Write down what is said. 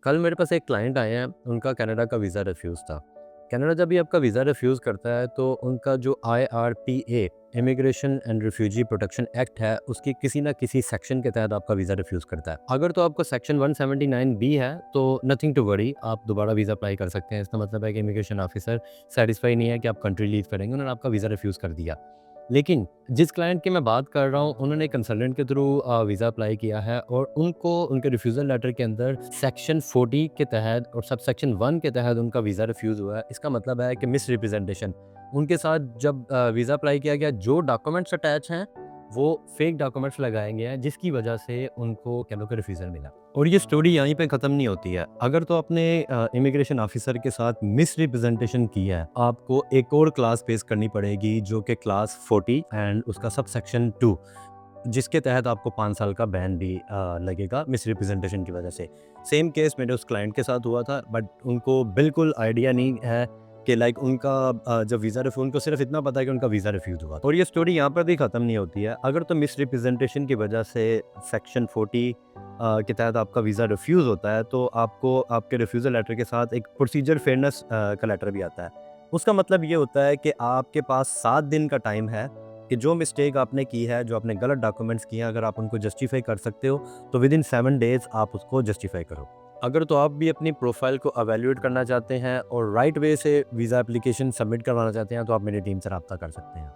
कल मेरे पास एक क्लाइंट आए हैं, उनका कनाडा का वीज़ा रिफ्यूज़ था। कनाडा जब भी आपका वीज़ा रिफ्यूज़ करता है तो उनका जो IRPA immigration and refugee protection act है, उसकी किसी न किसी सेक्शन के तहत आपका वीज़ा रिफ्यूज़ करता है। अगर तो आपका सेक्शन 179 बी है तो नथिंग टू वरी, आप दोबारा वीज़ा अप्लाई कर सकते हैं। इसका मतलब है कि इमिग्रेशन ऑफिसर सैटिस्फाई नहीं है कि आप कंट्री लीव करेंगे, उन्होंने आपका वीज़ा रिफ्यूज़ कर दिया। लेकिन जिस क्लाइंट की मैं बात कर रहा हूँ, उन्होंने कंसल्टेंट के थ्रू वीज़ा अप्लाई किया है और उनको उनके रिफ्यूज़ल लेटर के अंदर सेक्शन 40 के तहत और सब सेक्शन 1 के तहत उनका वीज़ा रिफ्यूज़ हुआ है। इसका मतलब है कि मिस रिप्रेजेंटेशन, उनके साथ जब वीज़ा अप्लाई किया गया, जो डॉक्यूमेंट्स अटैच हैं वो फेक डॉक्यूमेंट्स लगाए गए हैं, जिसकी वजह से उनको क्या नाम है रिफ्यूज़ल मिला। और ये स्टोरी यहीं पे ख़त्म नहीं होती है। अगर तो आपने इमिग्रेशन ऑफिसर के साथ मिस रिप्रेजेंटेशन की है, आपको एक और क्लास फेस करनी पड़ेगी, जो कि क्लास 40 एंड उसका सब सेक्शन 2, जिसके तहत आपको 5 साल का बैन भी लगेगा मिस रिप्रेजेंटेशन की वजह से। सेम केस मेरे उस क्लाइंट के साथ हुआ था, बट उनको बिल्कुल आइडिया नहीं है कि लाइक उनका जब वीज़ा रिफ्यूज, उनको सिर्फ इतना पता है कि उनका वीज़ा रिफ्यूज़ हुआ। और ये स्टोरी यहाँ पर भी ख़त्म नहीं होती है। अगर तो मिस रिप्रेजेंटेशन की वजह से सेक्शन 40 के तहत आपका वीज़ा रिफ्यूज़ होता है, तो आपको आपके रिफ्यूज़ल लेटर के साथ एक प्रोसीजर फेयरनेस का लेटर भी आता है। उसका मतलब ये होता है कि आपके पास 7 दिन का टाइम है कि जो मिस्टेक आपने की है, जो आपने गलत डॉक्यूमेंट्स किए हैं, अगर आप उनको जस्टिफ़ाई कर सकते हो, तो विदिन 7 डेज़ आप उसको जस्टिफ़ाई करो। अगर तो आप भी अपनी प्रोफ़ाइल को इवैल्यूएट करना चाहते हैं और राइट वे से वीज़ा एप्लीकेशन सबमिट करवाना चाहते हैं, तो आप मेरी टीम से राब्ता कर सकते हैं।